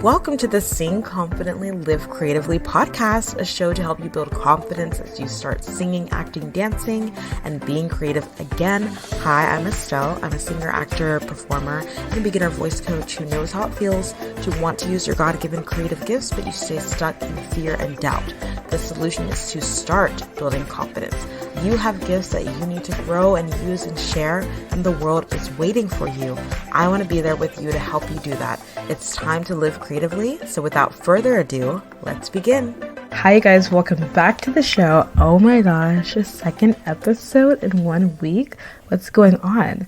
Welcome to the Sing Confidently, Live Creatively podcast, a show to help you build confidence as you start singing, acting, dancing, and being creative again. Hi, I'm Estelle. I'm a singer, actor, performer, and a beginner voice coach who knows how it feels to want to use your God-given creative gifts, but you stay stuck in fear and doubt. The solution is to start building confidence. You have gifts that you need to grow and use and share, and the world is waiting for you. I want to be there with you to help you do that. It's time to live creatively. So without further ado, let's begin. Hi, you guys. Welcome back to the show. Oh my gosh, a second episode in 1 week. What's going on?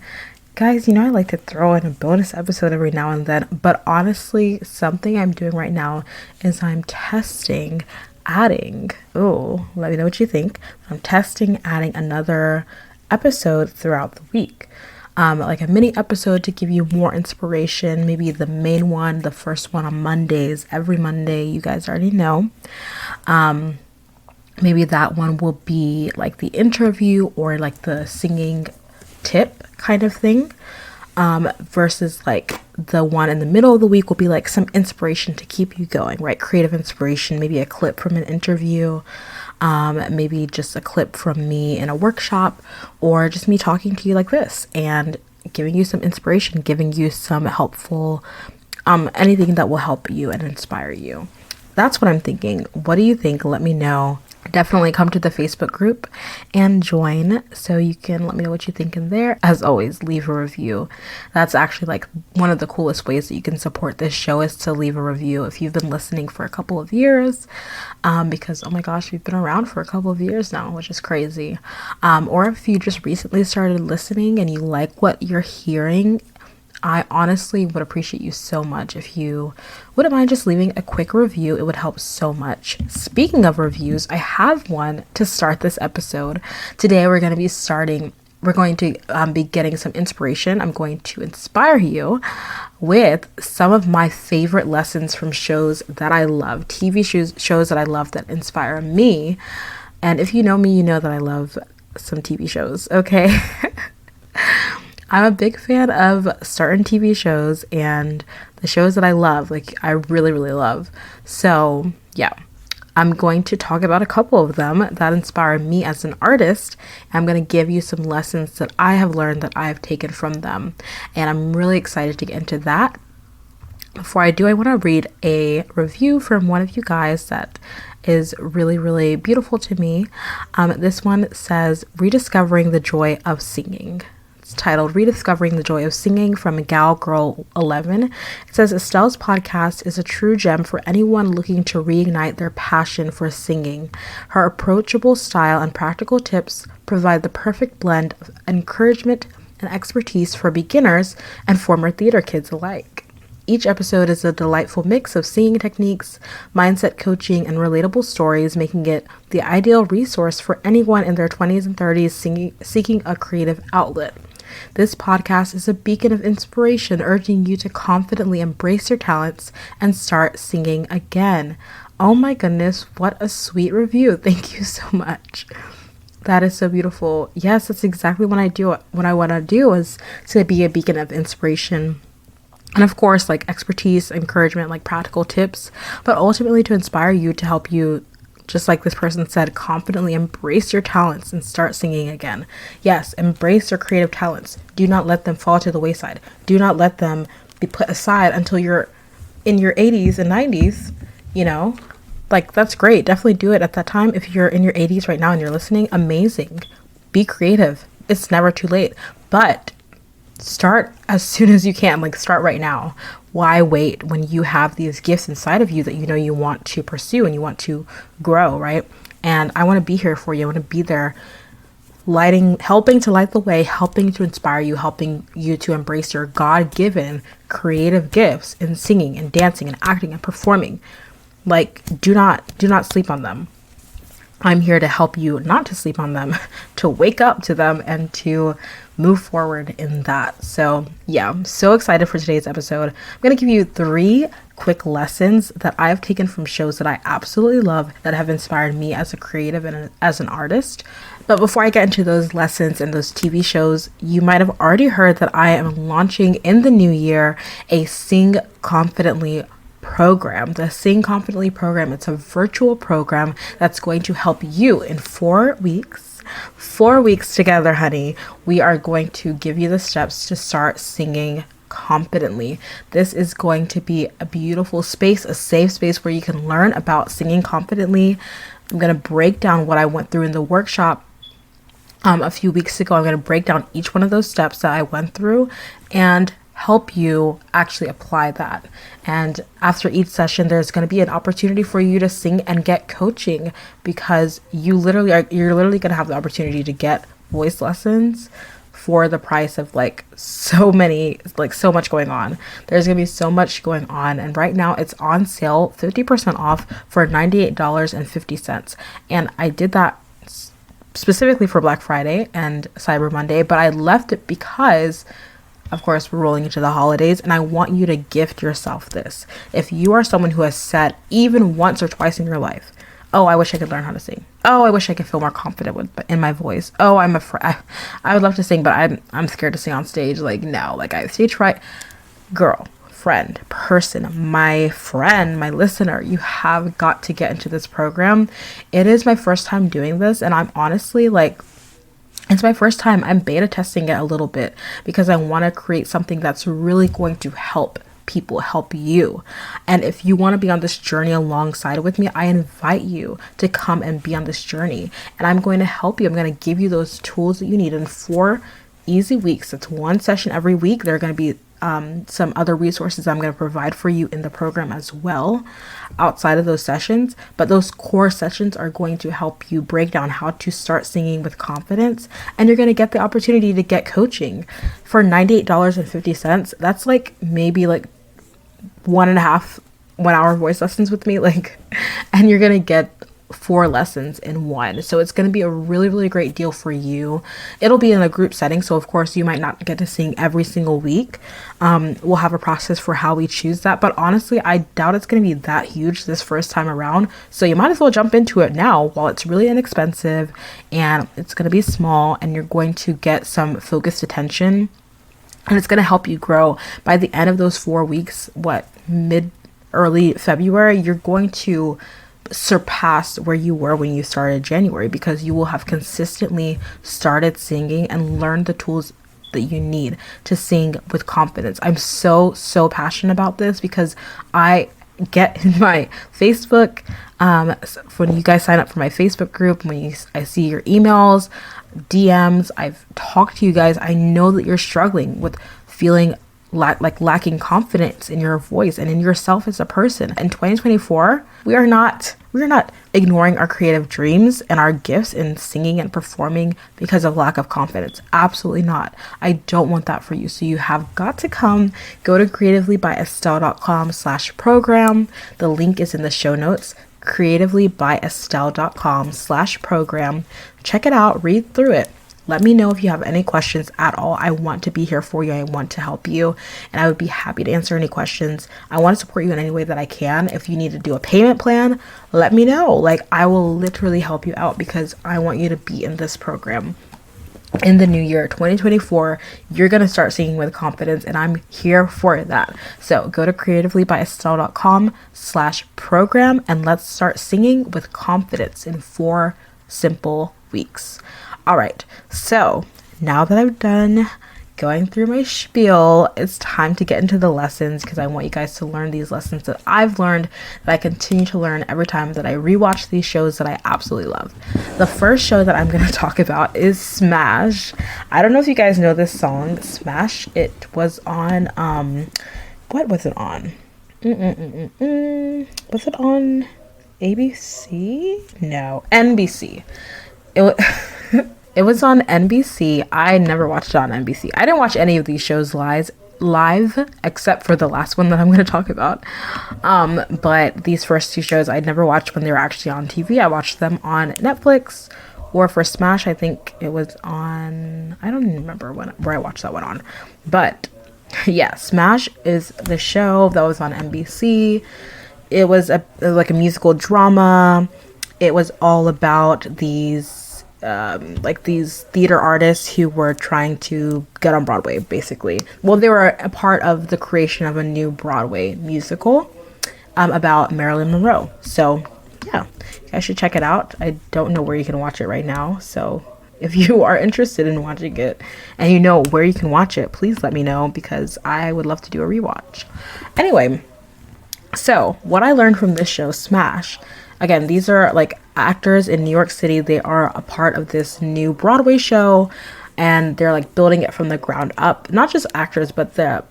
Guys, I like to throw in a bonus episode every now and then, but honestly, something I'm doing right now is I'm testing adding, let me know what you think. I'm testing adding another episode throughout the week. Like a mini episode to give you more inspiration, maybe the main one, the first one on Mondays, every Monday, you guys already know. Maybe that one will be like the interview or like the singing tip kind of thing. Versus like the one in the middle of the week will be like some inspiration to keep you going, right? Creative inspiration, maybe a clip from an interview, maybe just a clip from me in a workshop, or just me talking to you like this and giving you some inspiration, giving you some helpful, anything that will help you and inspire you. That's what I'm thinking. What do you think? Let me know. Definitely come to the Facebook group and join so you can let me know what you think in there. As always, leave a review. That's actually like one of the coolest ways that you can support this show is to leave a review if you've been listening for a couple of years, because oh my gosh, we've been around for a couple of years now, which is crazy. Or if you just recently started listening and you like what you're hearing, I honestly would appreciate you so much if you wouldn't mind just leaving a quick review. It would help so much. Speaking of reviews, I have one to start this episode. Today we're going to be getting some inspiration. I'm going to inspire you with some of my favorite lessons from shows that I love, TV shows that I love that inspire me. And if you know me, you know that I love some TV shows, okay? I'm a big fan of certain TV shows and the shows that I love, like I really, really love. So yeah, I'm going to talk about a couple of them that inspire me as an artist. I'm going to give you some lessons that I have learned that I have taken from them. And I'm really excited to get into that. Before I do, I want to read a review from one of you guys that is really, really beautiful to me. This one says, "Rediscovering the Joy of Singing." It's titled "Rediscovering the Joy of Singing" from Gal Girl 11. It says, "Estelle's podcast is a true gem for anyone looking to reignite their passion for singing. Her approachable style and practical tips provide the perfect blend of encouragement and expertise for beginners and former theater kids alike. Each episode is a delightful mix of singing techniques, mindset coaching, and relatable stories, making it the ideal resource for anyone in their 20s and 30s seeking a creative outlet. This podcast is a beacon of inspiration, urging you to confidently embrace your talents and start singing again." Oh my goodness, what a sweet review. Thank you so much. That is so beautiful. Yes, that's exactly what I do. What I want to do is to be a beacon of inspiration. And of course, like expertise, encouragement, like practical tips, but ultimately to inspire you, to help you, just like this person said, confidently embrace your talents and start singing again. Yes, embrace your creative talents. Do not let them fall to the wayside. Do not let them be put aside until you're in your 80s and 90s, Like, that's great. Definitely do it at that time. If you're in your 80s right now and you're listening, amazing. Be creative. It's never too late. But start as soon as you can. Like, start right now. Why wait when you have these gifts inside of you that you want to pursue and you want to grow, right? And I want to be here for you. I want to be there helping to light the way, helping to inspire you, helping you to embrace your God-given creative gifts in singing and dancing and acting and performing. Like, do not sleep on them. I'm here to help you not to sleep on them, to wake up to them and to move forward in that. So yeah, I'm so excited for today's episode. I'm going to give you 3 quick lessons that I've taken from shows that I absolutely love that have inspired me as a creative and as an artist. But before I get into those lessons and those TV shows, you might have already heard that I am launching in the new year a Sing Confidently program, the Sing Confidently program. It's a virtual program that's going to help you in 4 weeks. 4 weeks together, honey. We are going to give you the steps to start singing confidently. This is going to be a beautiful space, a safe space where you can learn about singing confidently. I'm going to break down what I went through in the workshop a few weeks ago. I'm going to break down each one of those steps that I went through and help you actually apply that. And after each session, there's going to be an opportunity for you to sing and get coaching, because you're literally going to have the opportunity to get voice lessons for the price of so much going on. There's gonna be so much going on, and right now it's on sale 50% off for $98.50. And I did that specifically for Black Friday and Cyber Monday, but I left it because of course we're rolling into the holidays, and I want you to gift yourself this. If you are someone who has said even once or twice in your life, oh, I wish I could learn how to sing. Oh, I wish I could feel more confident in my voice. Oh, I would love to sing, but I'm scared to sing on stage. No, I stage fright. Girl, friend, person, my friend, my listener, you have got to get into this program. It is my first time doing this, and I'm honestly it's my first time. I'm beta testing it a little bit because I want to create something that's really going to help people, help you. And if you want to be on this journey alongside with me, I invite you to come and be on this journey, and I'm going to help you. I'm going to give you those tools that you need in 4 easy weeks. It's 1 session every week. There are going to be some other resources I'm going to provide for you in the program as well outside of those sessions, but those core sessions are going to help you break down how to start singing with confidence, and you're going to get the opportunity to get coaching for $98.50. That's maybe 1 hour voice lessons with me, and you're gonna get 4 lessons in one. So it's gonna be a really, really great deal for you. It'll be in a group setting, so of course you might not get to sing every single week. We'll have a process for how we choose that, but honestly, I doubt it's gonna be that huge this first time around. So you might as well jump into it now while it's really inexpensive, and it's gonna be small, and you're going to get some focused attention. And it's going to help you grow. By the end of those 4 weeks, early February, you're going to surpass where you were when you started January, because you will have consistently started singing and learned the tools that you need to sing with confidence. I'm so passionate about this because I get in my Facebook, when you guys sign up for my Facebook group, I see your emails, DMs, I've talked to you guys. I know that you're struggling with feeling lacking confidence in your voice and in yourself as a person. In 2024, we are not ignoring our creative dreams and our gifts in singing and performing because of lack of confidence. Absolutely not. I don't want that for you. So you have got to go to creativelybyestelle.com/program. The link is in the show notes. creativelybyestelle.com/program. Check it out, read through it. Let me know if you have any questions at all. I want to be here for you. I want to help you, and I would be happy to answer any questions. I want to support you in any way that I can. If you need to do a payment plan, let me know. I will literally help you out because I want you to be in this program. In the new year, 2024, you're going to start singing with confidence, and I'm here for that. So go to creativelybyestelle.com/program, and let's start singing with confidence in 4 simple weeks. All right, so now that I've done going through my spiel, it's time to get into the lessons, because I want you guys to learn these lessons that I've learned, that I continue to learn every time that I rewatch these shows that I absolutely love. The first show that I'm going to talk about is Smash. I don't know if you guys know this song, Smash. It was on, what was it on? Was it on ABC? No, NBC. It was on NBC. I never watched it on NBC. I didn't watch any of these shows live except for the last one that I'm going to talk about. But these first 2 shows I'd never watched when they were actually on TV. I watched them on Netflix, or for Smash, I think it was on, I don't even remember where I watched that one on. But yeah, Smash is the show that was on NBC. It was a musical drama. It was all about these theater artists who were trying to get on Broadway, basically. Well, they were a part of the creation of a new Broadway musical. about Marilyn Monroe. So yeah, you guys should check it out. I don't know where you can watch it right now, so if you are interested in watching it and you know where you can watch it, please let me know, because I would love to do a rewatch. Anyway, so what I learned from this show, Smash, again, these are like actors in New York City. They are a part of this new Broadway show, and they're like building it from the ground up. Not just actors, but the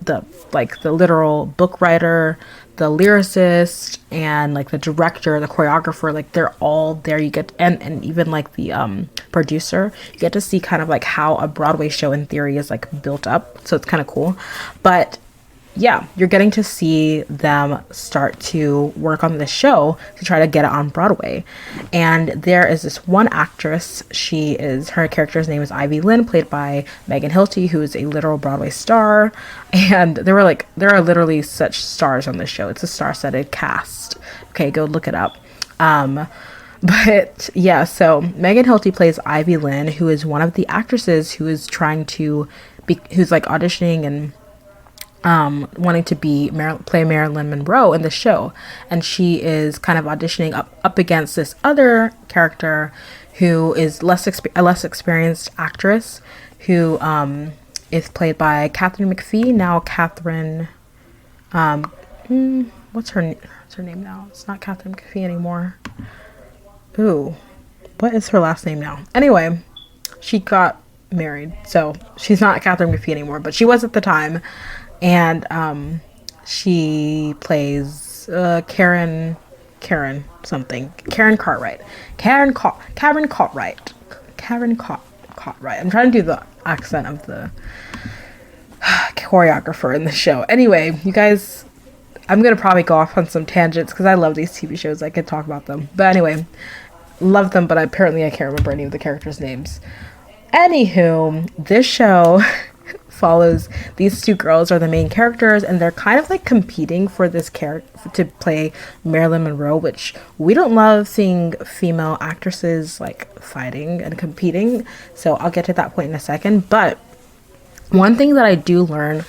literal book writer, the lyricist, and like the director, the choreographer, like they're all there. You get, and even like the producer, you get to see kind of like how a Broadway show in theory is like built up. So it's kind of cool. But yeah, you're getting to see them start to work on the show to try to get it on Broadway. And there is this one actress. Her character's name is Ivy Lynn, played by Megan Hilty, who is a literal Broadway star. And there are literally such stars on this show. It's a star-studded cast. Okay, go look it up. But yeah, so Megan Hilty plays Ivy Lynn, who is one of the actresses who is who's like auditioning and wanting to play Marilyn Monroe in the show. And she is kind of auditioning up against this other character who is a less experienced actress, who is played by Catherine McPhee. Now Catherine, what's her name now? It's not Catherine McPhee anymore. Ooh, what is her last name now? Anyway, she got married, so she's not Catherine McPhee anymore, but she was at the time. And she plays Karen Cartwright. I'm trying to do the accent of the choreographer in the show. Anyway, you guys, I'm gonna probably go off on some tangents because I love these TV shows. I could talk about them, but anyway, love them. But apparently, I can't remember any of the characters' names. Anywho, this show follows these two girls, are the main characters, and they're kind of like competing for this character to play Marilyn Monroe, which we don't love seeing female actresses like fighting and competing. So I'll get to that point in a second. But one thing that I did learn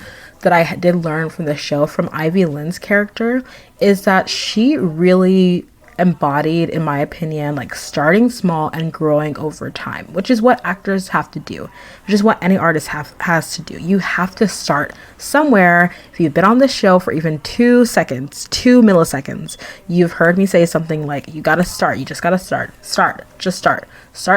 from the show, from Ivy Lynn's character, is that she really embodied, in my opinion, like starting small and growing over time, which is what actors have to do, which is what any artist has to do. You have to start somewhere. If you've been on this show for even 2 milliseconds, you've heard me say something like, you gotta start. You just gotta start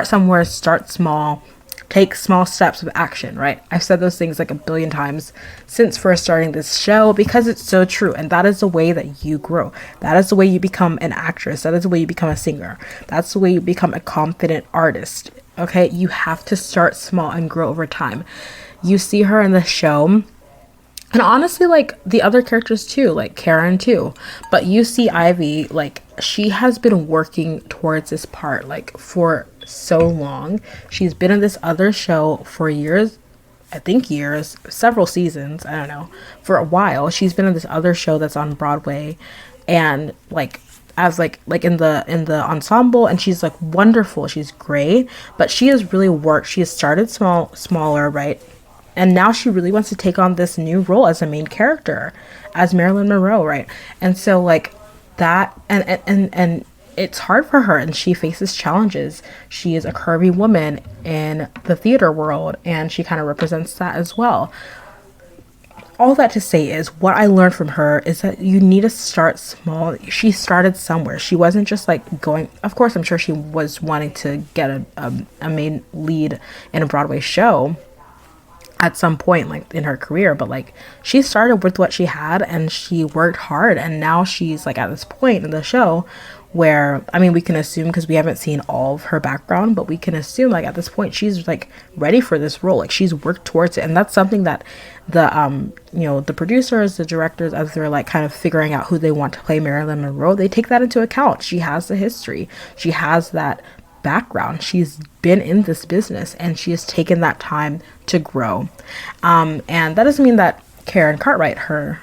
somewhere, start small, take small steps of action, right? I've said those things like a billion times since first starting this show, because it's so true. And that is the way that you grow. That is the way you become an actress. That is the way you become a singer. That's the way you become a confident artist. Okay, you have to start small and grow over time. You see her in the show, and honestly, like the other characters too, like Karen too. But you see Ivy, like she has been working towards this part like for so long. She's been in this other show for years, several seasons, I don't know, for a while. She's been in this other show that's on Broadway, and like as like in the ensemble, and she's like wonderful, she's great, but she has really worked. She has started smaller, right? And now she really wants to take on this new role as a main character, as Marilyn Monroe, right? And so like that, and it's hard for her, and she faces challenges. She is a curvy woman in the theater world, and she kind of represents that as well. All that to say is, what I learned from her is that you need to start small. She started somewhere. She wasn't just like going, of course, I'm sure she was wanting to get a main lead in a Broadway show at some point like in her career, but like she started with what she had, and she worked hard, and now she's like at this point in the show where, I mean, we can assume, because we haven't seen all of her background, but we can assume like at this point she's like ready for this role. Like she's worked towards it, and that's something that the producers, the directors, as they're like kind of figuring out who they want to play Marilyn Monroe, they take that into account. She has the history, she has that background, she's been in this business, and she has taken that time to grow. And that doesn't mean that Karen Cartwright, her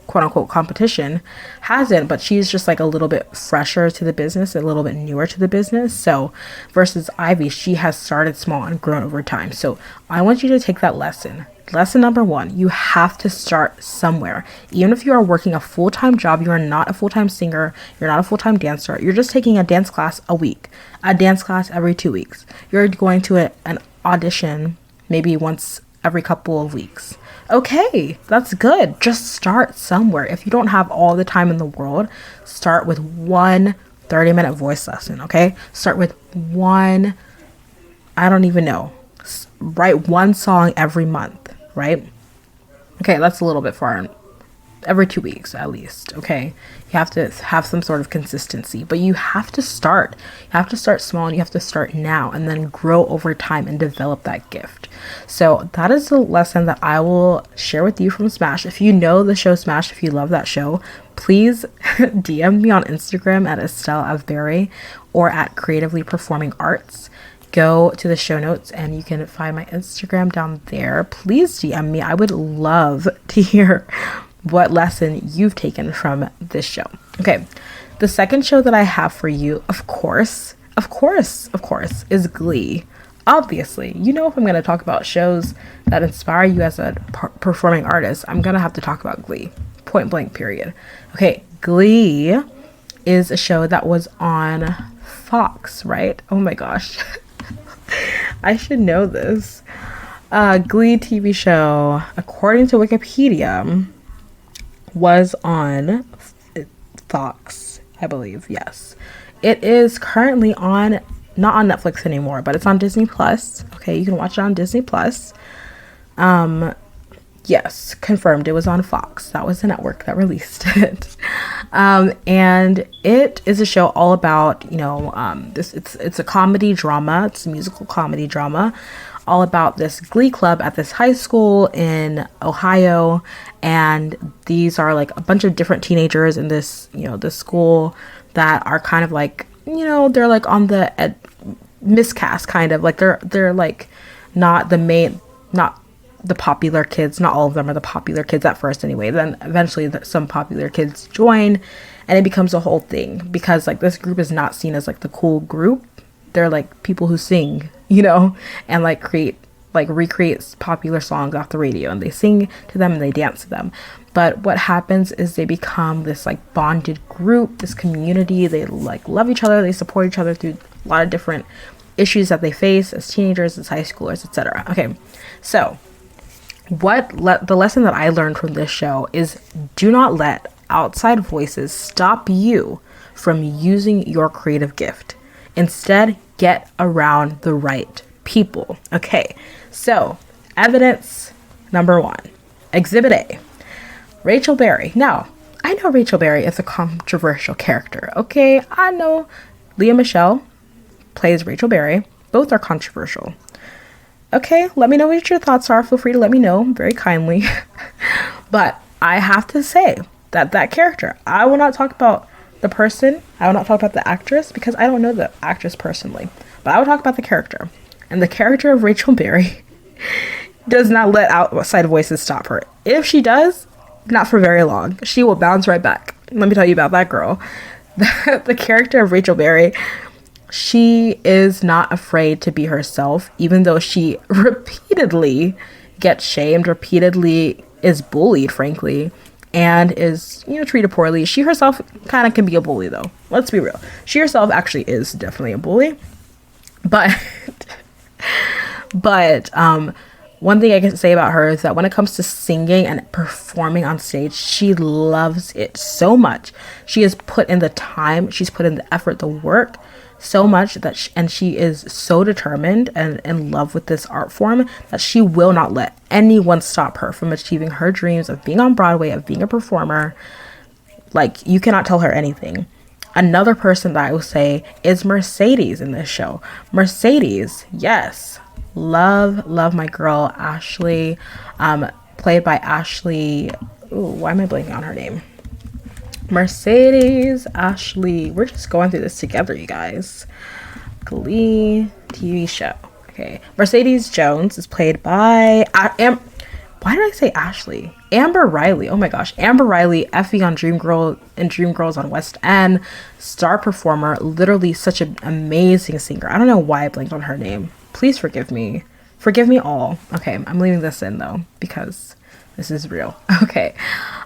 quote unquote competition, hasn't, but she's just like a little bit fresher to the business, a little bit newer to the business. So versus Ivy, she has started small and grown over time. So I want you to take that lesson. lesson number one, you have to start somewhere. Even if you are working a full-time job, you are not a full-time singer, you're not a full-time dancer, you're just taking a dance class a week, a dance class every 2 weeks. You're going to an audition maybe once every couple of weeks. Okay, that's good. Just start somewhere. If you don't have all the time in the world, start with one 30-minute voice lesson, okay? Start with one, I don't even know. Write one song every month, right? Okay, that's a little bit far. Every 2 weeks at least, okay? You have to have some sort of consistency, but you have to start. You have to start small, and you have to start now, and then grow over time and develop that gift. So that is the lesson that I will share with you from Smash. If you know the show Smash, if you love that show, please DM me on Instagram at Estelle Avberry or at Creatively Performing Arts. Go to the show notes and you can find my Instagram down there. Please DM me. I would love to hear what lesson you've taken from this show. Okay, the second show that I have for you, of course, is Glee. Obviously, you know, if I'm going to talk about shows that inspire you as a performing artist, I'm going to have to talk about Glee. Point blank, period. Okay, Glee is a show that was on Fox, right? Oh my gosh. I should know this. Glee TV show, according to Wikipedia, was on Fox, I believe. Yes, it is currently on, not on Netflix anymore, but it's on Disney Plus. Okay, you can watch it on Disney Plus. Yes, confirmed, it was on Fox. That was the network that released it. And it is a show all about, you know, it's a comedy drama. It's a musical comedy drama, all about this Glee club at this high school in Ohio. And these are like a bunch of different teenagers in this, you know, this school that are kind of like, you know, they're like on the miscast, kind of like they're like not the popular kids. Not all of them are the popular kids at first anyway. Then eventually some popular kids join and it becomes a whole thing, because like this group is not seen as like the cool group. They're like people who sing, you know, and like recreate popular songs off the radio, and they sing to them and they dance to them. But what happens is they become this like bonded group, this community. They like love each other. They support each other through a lot of different issues that they face as teenagers, as high schoolers, etc. Okay, so the lesson that I learned from this show is, do not let outside voices stop you from using your creative gift. Instead, get around the right people. Okay, so evidence number one, Exhibit A, Rachel Berry. Now, I know Rachel Berry is a controversial character. Okay, I know Lea Michele plays Rachel Berry. Both are controversial. Okay, let me know what your thoughts are. Feel free to let me know very kindly. But I have to say that character, I will not talk about the person. I will not talk about the actress, because I don't know the actress personally. But I will talk about the character. And the character of Rachel Berry does not let outside voices stop her. If she does, not for very long. She will bounce right back. Let me tell you about that girl. The character of Rachel Berry, she is not afraid to be herself, even though she repeatedly gets shamed, repeatedly is bullied, frankly, and is, you know, treated poorly. She herself kind of can be a bully, though. Let's be real. She herself actually is definitely a bully. But one thing I can say about her is that when it comes to singing and performing on stage, she loves it so much. She has put in the time, she's put in the effort, the work, so much that she is so determined and in love with this art form that she will not let anyone stop her from achieving her dreams of being on Broadway, of being a performer. Like, you cannot tell her anything. Another person that I will say is Mercedes in this show. Mercedes, yes, love my girl Ashley, played by Ashley. Ooh, why am I blanking on her name? Mercedes, Ashley. We're just going through this together, you guys. Glee TV show. Okay, Mercedes Jones is played by why did I say Ashley? Amber Riley. Oh my gosh, Amber Riley, Effie on Dreamgirls on West End, star performer, literally such an amazing singer. I don't know why I blanked on her name. Please forgive me Forgive me all. Okay, I'm leaving this in though because this is real. Okay.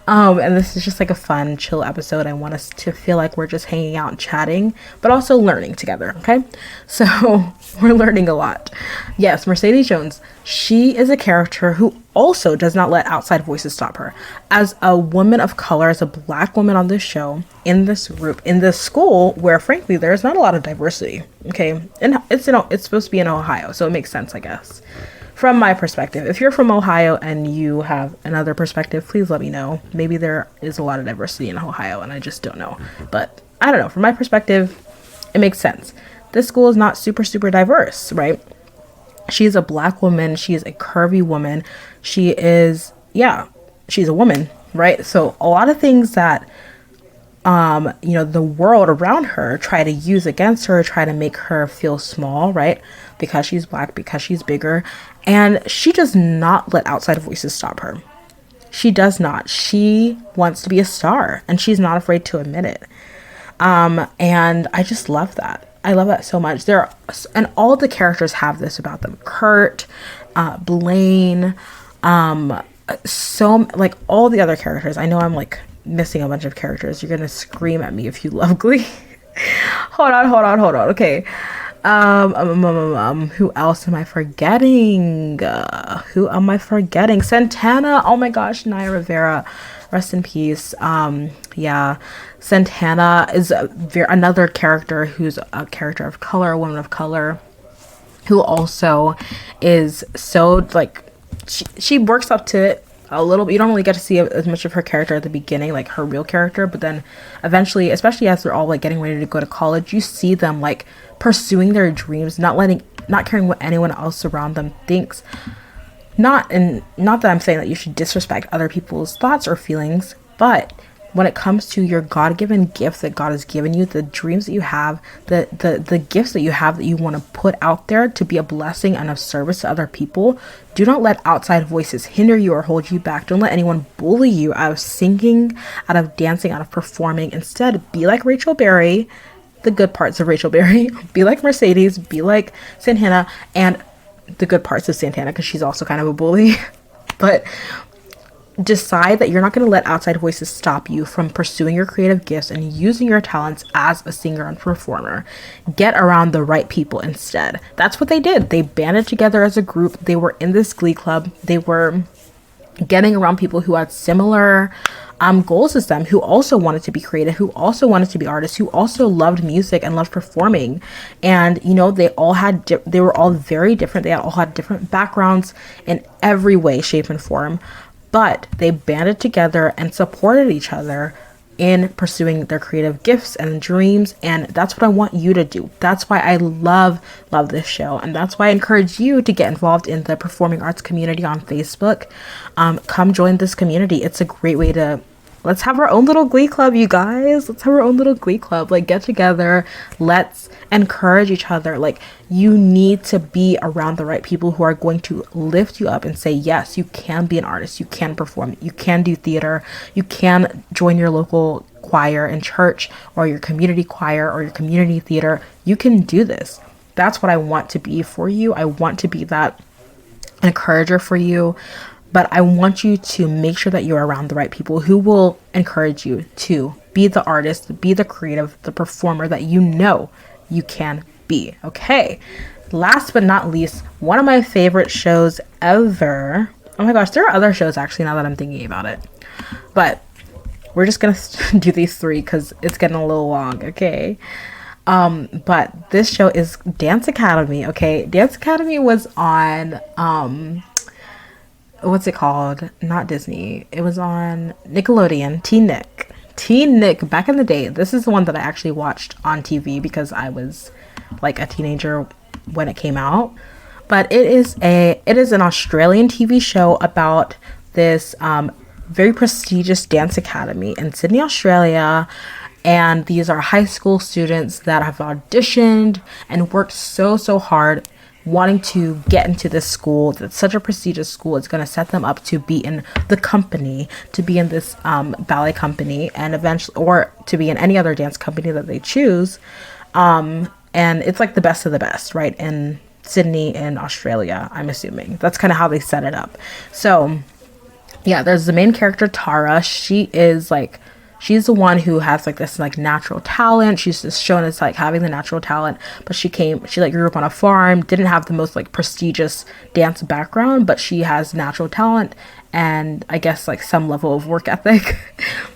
And this is just like a fun, chill episode. I want us to feel like we're just hanging out and chatting, but also learning together. Okay. So we're learning a lot. Yes, Mercedes Jones. She is a character who also does not let outside voices stop her. As a woman of color, as a Black woman on this show, in this group, in this school where frankly, there's not a lot of diversity. Okay. And it's supposed to be in Ohio. So it makes sense, I guess. From my perspective, if you're from Ohio and you have another perspective, please let me know. Maybe there is a lot of diversity in Ohio and I just don't know. But I don't know. From my perspective, it makes sense. This school is not super, super diverse, right? She's a Black woman. She is a curvy woman. She's a woman, right? So a lot of things that the world around her try to use against her, try to make her feel small, right? Because she's Black, because she's bigger. And she does not let outside voices stop her. She does not. She wants to be a star and she's not afraid to admit it. And I just love that. I love that so much. And all the characters have this about them. Kurt, Blaine, like all the other characters. I know I'm like missing a bunch of characters. You're gonna scream at me if you love Glee. hold on. Okay. Who else am I forgetting? Santana. Oh my gosh, Naya Rivera. Rest in peace. Santana is another character who's a character of color, a woman of color, who also is so like she works up to it a little bit. You don't really get to see as much of her character at the beginning, like her real character, but then eventually, especially as they're all like getting ready to go to college, you see them like pursuing their dreams, not caring what anyone else around them thinks. Not that I'm saying that you should disrespect other people's thoughts or feelings, but when it comes to your God-given gift that God has given you, the dreams that you have, the gifts that you have that you want to put out there to be a blessing and of service to other people, do not let outside voices hinder you or hold you back. Don't let anyone bully you out of singing, out of dancing, out of performing. Instead, be like Rachel Berry, the good parts of Rachel Berry, be like Mercedes, be like Santana, and the good parts of Santana, because she's also kind of a bully. But decide that you're not going to let outside voices stop you from pursuing your creative gifts and using your talents as a singer and performer. Get around the right people instead. That's what they did. They banded together as a group. They were in this Glee club. They were getting around people who had similar goals as them, who also wanted to be creative, who also wanted to be artists, who also loved music and loved performing. And they were all very different. They all had different backgrounds in every way, shape, and form. But they banded together and supported each other in pursuing their creative gifts and dreams. And that's what I want you to do. That's why I love this show. And that's why I encourage you to get involved in the performing arts community on Facebook. Come join this community. It's a great way to let's have our own little Glee club, you guys. Let's have our own little Glee club. Like, get together. Let's encourage each other. Like, you need to be around the right people who are going to lift you up and say, yes, you can be an artist. You can perform. You can do theater. You can join your local choir in church or your community choir or your community theater. You can do this. That's what I want to be for you. I want to be that encourager for you. But I want you to make sure that you're around the right people who will encourage you to be the artist, be the creative, the performer that you know you can be. Okay. Last but not least, one of my favorite shows ever. Oh my gosh, there are other shows actually now that I'm thinking about it. But we're just going to do these three because it's getting a little long. Okay. But this show is Dance Academy. Okay. Dance Academy was on, what's it called? Not Disney. It was on Nickelodeon. Teen Nick back in the day. This is the one that I actually watched on TV because I was like a teenager when it came out. But it is an Australian TV show about this very prestigious dance academy in Sydney, Australia. And these are high school students that have auditioned and worked so hard wanting to get into this school. That's such a prestigious school. It's going to set them up to be in the company, to be in this ballet company, and eventually, or to be in any other dance company that they choose. And it's like the best of the best, right? And Sydney in Australia, I'm assuming. That's kind of how they set it up. So yeah, there's the main character, Tara. She's the one who has like this like natural talent. She's just shown as like having the natural talent, but she like grew up on a farm, didn't have the most like prestigious dance background, but she has natural talent and I guess like some level of work ethic.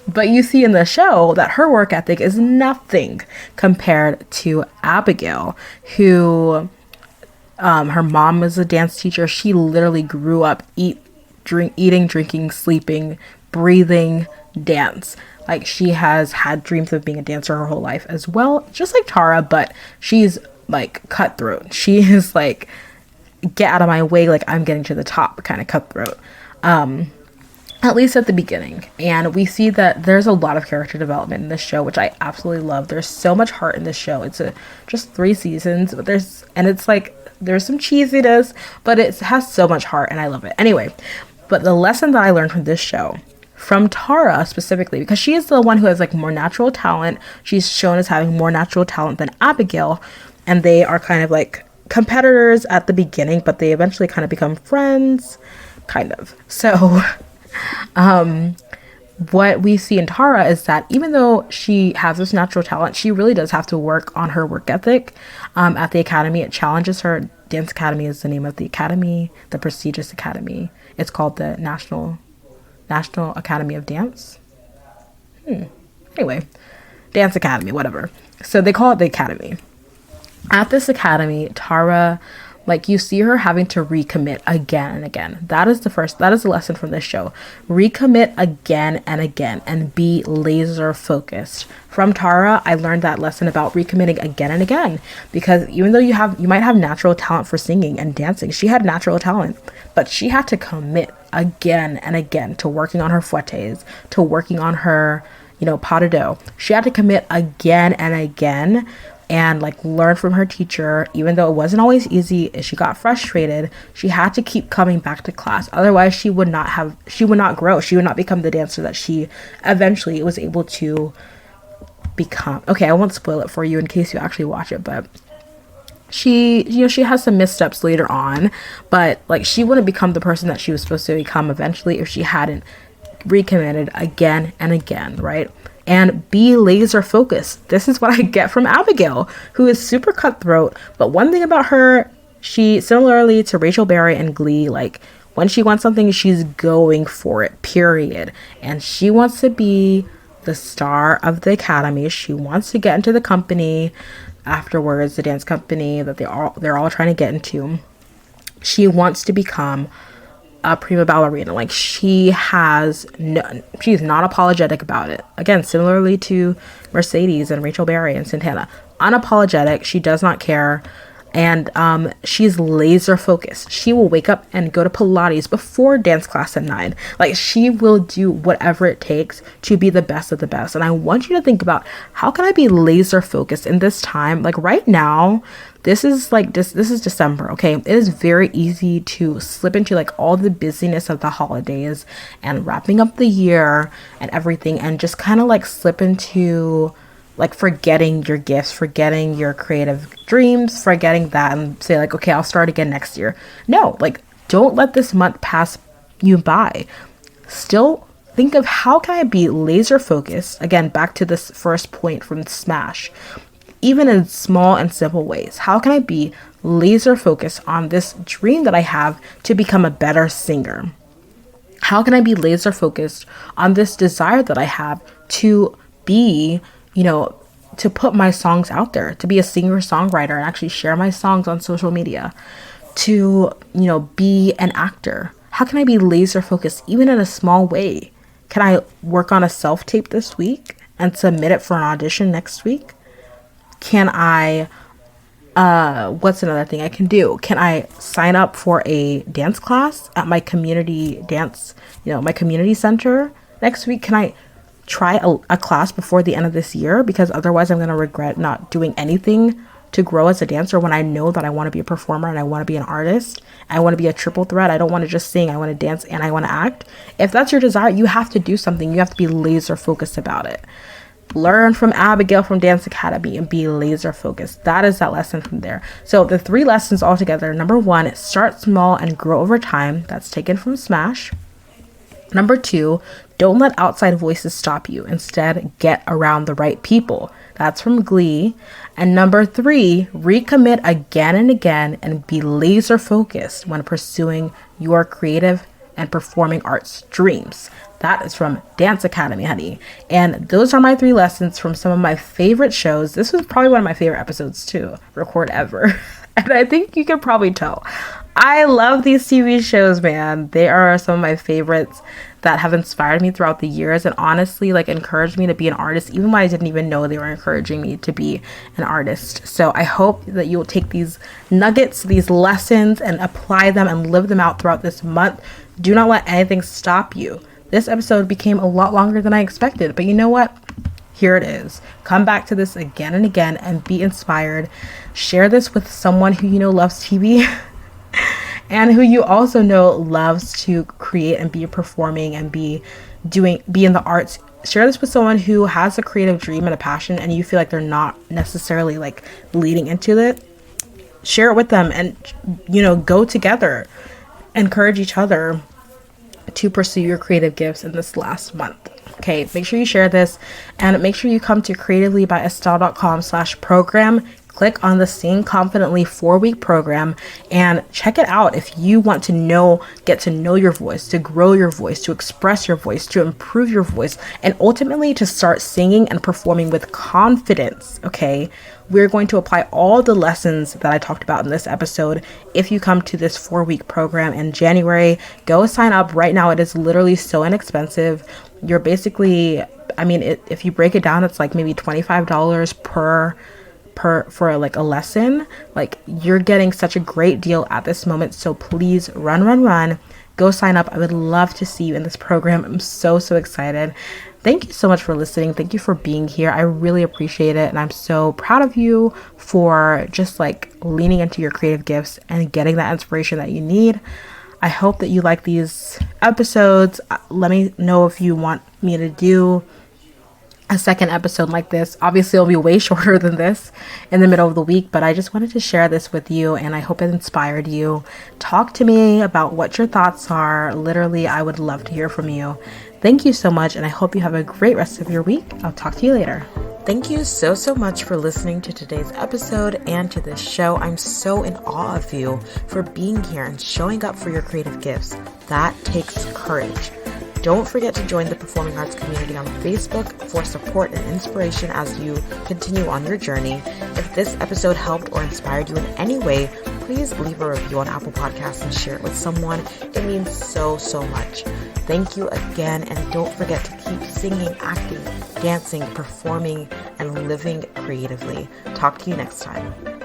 But you see in the show that her work ethic is nothing compared to Abigail, who her mom was a dance teacher. She literally grew up eating, drinking, sleeping, breathing dance. Like, she has had dreams of being a dancer her whole life as well, just like Tara, but she's like cutthroat. She is like, get out of my way, like I'm getting to the top kind of cutthroat. At least at the beginning. And we see that there's a lot of character development in this show, which I absolutely love. There's so much heart in this show. It's just 3 seasons, but there's some cheesiness, but it has so much heart and I love it. Anyway, but the lesson that I learned from this show, from Tara specifically, because she is the one who has like more natural talent. She's shown as having more natural talent than Abigail, and they are kind of like competitors at the beginning, but they eventually kind of become friends, kind of. So what we see in Tara is that even though she has this natural talent, she really does have to work on her work ethic. At the academy, it challenges her. Dance Academy is the name of the academy, the prestigious academy. It's called the National Academy of Dance. Anyway, Dance Academy, whatever. So they call it the academy. At this academy, Tara, like, you see her having to recommit again and again. That is the lesson from this show. Recommit again and again and be laser focused. From Tara, I learned that lesson about recommitting again and again, because even though you might have natural talent for singing and dancing, she had natural talent, but she had to commit again and again to working on her fouettes, to working on her, pas de deux. She had to commit again and again and like learn from her teacher. Even though it wasn't always easy, she got frustrated, she had to keep coming back to class. Otherwise she would not grow. She would not become the dancer that she eventually was able to become. Okay, I won't spoil it for you in case you actually watch it, but she has some missteps later on, but like, she wouldn't become the person that she was supposed to become eventually if she hadn't recommitted again and again, right? And be laser focused. This is what I get from Abigail, who is super cutthroat. But one thing about her, she, similarly to Rachel Berry and Glee, like, when she wants something, she's going for it, period. And she wants to be the star of the academy. She wants to get into the company afterwards, the dance company that they're all trying to get into. She wants to become a prima ballerina. Like, she's not apologetic about it. Again, similarly to Mercedes and Rachel Berry and Santana, unapologetic. She does not care. And she's laser focused. She will wake up and go to Pilates before dance class at 9. Like, she will do whatever it takes to be the best of the best. And I want you to think about, how can I be laser focused in this time? Like, right now, this is December, okay? It is very easy to slip into like all the busyness of the holidays and wrapping up the year and everything, and just kind of like slip into like forgetting your gifts, forgetting your creative dreams, forgetting that, and say like, okay, I'll start again next year. No, like, don't let this month pass you by. Still think of, how can I be laser focused? Again, back to this first point from Smash. Even in small and simple ways, how can I be laser focused on this dream that I have to become a better singer? How can I be laser focused on this desire that I have to be, to put my songs out there, to be a singer-songwriter and actually share my songs on social media, to, be an actor? How can I be laser focused even in a small way? Can I work on a self-tape this week and submit it for an audition next week? Can I, what's another thing I can do? Can I sign up for a dance class at my community dance, my community center next week? Can I try a class before the end of this year? Because otherwise I'm going to regret not doing anything to grow as a dancer, when I know that I want to be a performer and I want to be an artist. I want to be a triple threat. I don't want to just sing. I want to dance and I want to act. If that's your desire, you have to do something. You have to be laser focused about it. learn from Abigail from Dance Academy and be laser focused. That is that lesson from there. So the 3 lessons altogether: number 1, start small and grow over time. That's taken from Smash. Number 2, don't let outside voices stop you. Instead, get around the right people. That's from Glee. And number 3, recommit again and again and be laser focused when pursuing your creative and performing arts dreams. That is from Dance Academy, honey. And those are my 3 lessons from some of my favorite shows. This was probably one of my favorite episodes to record ever. And I think you can probably tell. I love these TV shows, man. They are some of my favorites that have inspired me throughout the years and honestly like encouraged me to be an artist, even when I didn't even know they were encouraging me to be an artist. So I hope that you'll take these nuggets, these lessons, and apply them and live them out throughout this month. Do not let anything stop you. This episode became a lot longer than I expected, but you know what? Here it is. Come back to this again and again and be inspired. Share this with someone who you know loves TV and who you also know loves to create and be performing and be in the arts. Share this with someone who has a creative dream and a passion and you feel like they're not necessarily like leading into it. Share it with them and, you know, go together. Encourage each other to pursue your creative gifts in this last month. Okay, make sure you share this and make sure you come to creativelybyestelle.com/program. Click on the Sing Confidently 4-week program and check it out if you want to get to know your voice, to grow your voice, to express your voice, to improve your voice, and ultimately to start singing and performing with confidence. Okay, we're going to apply all the lessons that I talked about in this episode if you come to this 4-week program in January. Go sign up right now. It is literally so inexpensive. You're basically, if you break it down, it's like maybe $25 for like a lesson. Like, you're getting such a great deal at this moment. So please run, go sign up. I would love to see you in this program. I'm so excited. Thank you so much for listening. Thank you for being here. I really appreciate it. And I'm so proud of you for just like leaning into your creative gifts and getting that inspiration that you need. I hope that you like these episodes. Let me know if you want me to do a second episode like this. Obviously, it'll be way shorter than this in the middle of the week, but I just wanted to share this with you and I hope it inspired you. Talk to me about what your thoughts are. Literally, I would love to hear from you. Thank you so much, and I hope you have a great rest of your week. I'll talk to you later. Thank you so much for listening to today's episode and to this show. I'm so in awe of you for being here and showing up for your creative gifts. That takes courage. Don't forget to join the performing arts community on Facebook for support and inspiration as you continue on your journey. If this episode helped or inspired you in any way, please leave a review on Apple Podcasts and share it with someone. It means so much. Thank you again, and don't forget to keep singing, acting, dancing, performing, and living creatively. Talk to you next time.